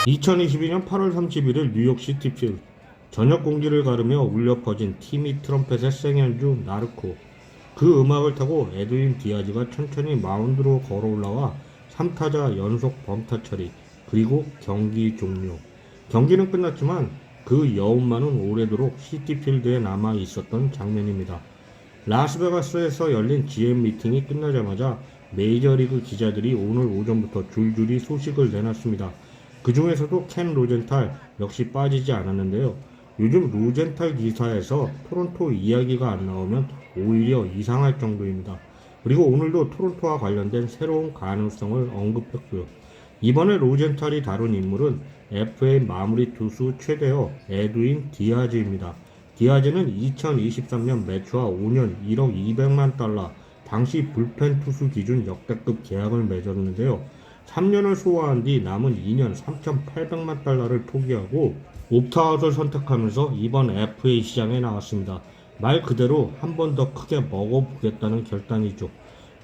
2022년 8월 31일 뉴욕 시티필드. 저녁 공기를 가르며 울려 퍼진 티미 트럼펫의 생연주 나르코. 그 음악을 타고 에드윈 디아즈가 천천히 마운드로 걸어 올라와 3타자 연속 범타 처리, 그리고 경기 종료. 경기는 끝났지만 그 여운만은 오래도록 시티필드에 남아 있었던 장면입니다. 라스베가스에서 열린 GM 미팅이 끝나자마자 메이저리그 기자들이 오늘 오전부터 줄줄이 소식을 내놨습니다. 그 중에서도 켄 로젠탈 역시 빠지지 않았는데요. 요즘 로젠탈 기사에서 토론토 이야기가 안 나오면 오히려 이상할 정도입니다. 그리고 오늘도 토론토와 관련된 새로운 가능성을 언급했고요. 이번에 로젠탈이 다룬 인물은 FA 마무리 투수 최대어 에드윈 디아즈입니다. 디아즈는 2023년 매출와 5년 1억 200만 달러, 당시 불펜 투수 기준 역대급 계약을 맺었는데요. 3년을 소화한 뒤 남은 2년 3,800만 달러를 포기하고 옵트아웃을 선택하면서 이번 FA 시장에 나왔습니다. 말 그대로 한 번 더 크게 먹어보겠다는 결단이죠.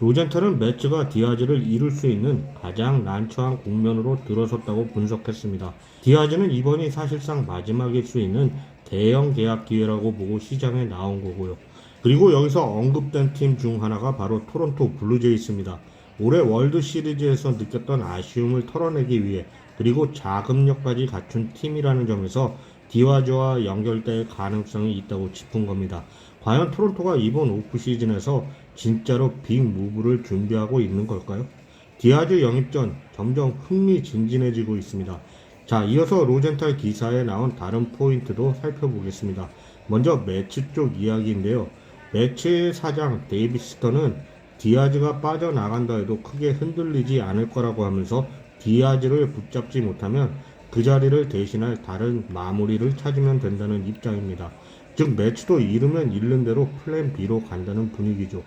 로젠탈은 매츠가 디아즈를 이룰 수 있는 가장 난처한 국면으로 들어섰다고 분석했습니다. 디아즈는 이번이 사실상 마지막일 수 있는 대형 계약 기회라고 보고 시장에 나온 거고요. 그리고 여기서 언급된 팀 중 하나가 바로 토론토 블루제이스입니다. 올해 월드 시리즈에서 느꼈던 아쉬움을 털어내기 위해 그리고 자금력까지 갖춘 팀이라는 점에서 디아즈와 연결될 가능성이 있다고 짚은 겁니다. 과연 토론토가 이번 오프시즌에서 진짜로 빅 무브를 준비하고 있는 걸까요? 디아즈 영입 전 점점 흥미진진해지고 있습니다. 자, 이어서 로젠탈 기사에 나온 다른 포인트도 살펴보겠습니다. 먼저 매츠 쪽 이야기인데요. 매츠의 사장 데이비스턴은 디아즈가 빠져나간다 해도 크게 흔들리지 않을 거라고 하면서 디아즈를 붙잡지 못하면 그 자리를 대신할 다른 마무리를 찾으면 된다는 입장입니다. 즉 매츠도 잃으면 잃는 대로 플랜 B로 간다는 분위기죠.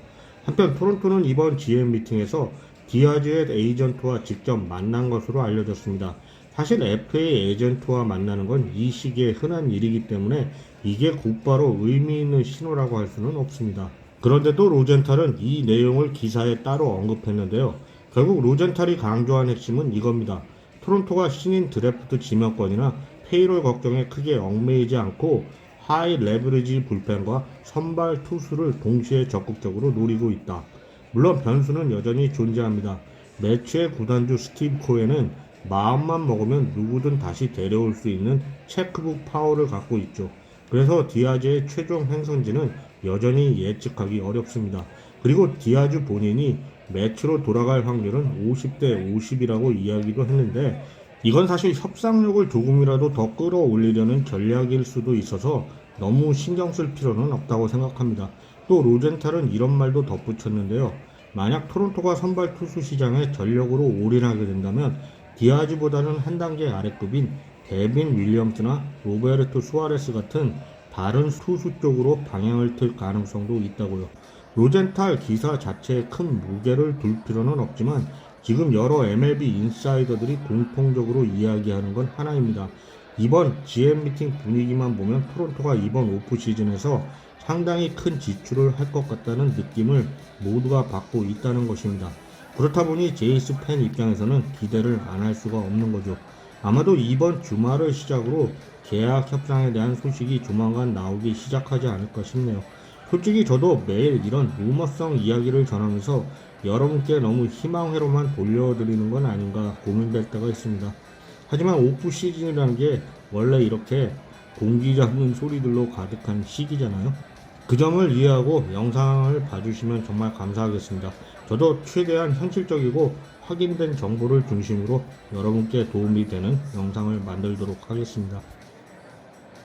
한편 토론토는 이번 GM 미팅에서 디아즈의 에이전트와 직접 만난 것으로 알려졌습니다. 사실 FA 에이전트와 만나는 건 이 시기에 흔한 일이기 때문에 이게 곧바로 의미 있는 신호라고 할 수는 없습니다. 그런데도 로젠탈은 이 내용을 기사에 따로 언급했는데요. 결국 로젠탈이 강조한 핵심은 이겁니다. 토론토가 신인 드래프트 지명권이나 페이롤 걱정에 크게 얽매이지 않고 하이 레버리지 불펜과 선발 투수를 동시에 적극적으로 노리고 있다. 물론 변수는 여전히 존재합니다. 매츠의 구단주 스티브 코엔은 마음만 먹으면 누구든 다시 데려올 수 있는 체크북 파워를 갖고 있죠. 그래서 디아즈의 최종 행선지는 여전히 예측하기 어렵습니다. 그리고 디아즈 본인이 매치로 돌아갈 확률은 50대 50이라고 이야기도 했는데 이건 사실 협상력을 조금이라도 더 끌어올리려는 전략일 수도 있어서 너무 신경 쓸 필요는 없다고 생각합니다. 또 로젠탈은 이런 말도 덧붙였는데요. 만약 토론토가 선발 투수 시장에 전력으로 올인하게 된다면 디아즈보다는 한 단계 아래급인 데빈 윌리엄스나 로베르토 수아레스 같은 다른 투수 쪽으로 방향을 틀 가능성도 있다고요. 로젠탈 기사 자체에 큰 무게를 둘 필요는 없지만 지금 여러 MLB 인사이더들이 공통적으로 이야기하는 건 하나입니다. 이번 GM 미팅 분위기만 보면 토론토가 이번 오프 시즌에서 상당히 큰 지출을 할 것 같다는 느낌을 모두가 받고 있다는 것입니다. 그렇다 보니 제이스 팬 입장에서는 기대를 안 할 수가 없는 거죠. 아마도 이번 주말을 시작으로 계약 협상에 대한 소식이 조만간 나오기 시작하지 않을까 싶네요. 솔직히 저도 매일 이런 루머성 이야기를 전하면서 여러분께 너무 희망회로만 돌려드리는 건 아닌가 고민될 때가 있습니다. 하지만 오프 시즌이라는 게 원래 이렇게 공기 잡는 소리들로 가득한 시기잖아요. 그 점을 이해하고 영상을 봐주시면 정말 감사하겠습니다. 저도 최대한 현실적이고 확인된 정보를 중심으로 여러분께 도움이 되는 영상을 만들도록 하겠습니다.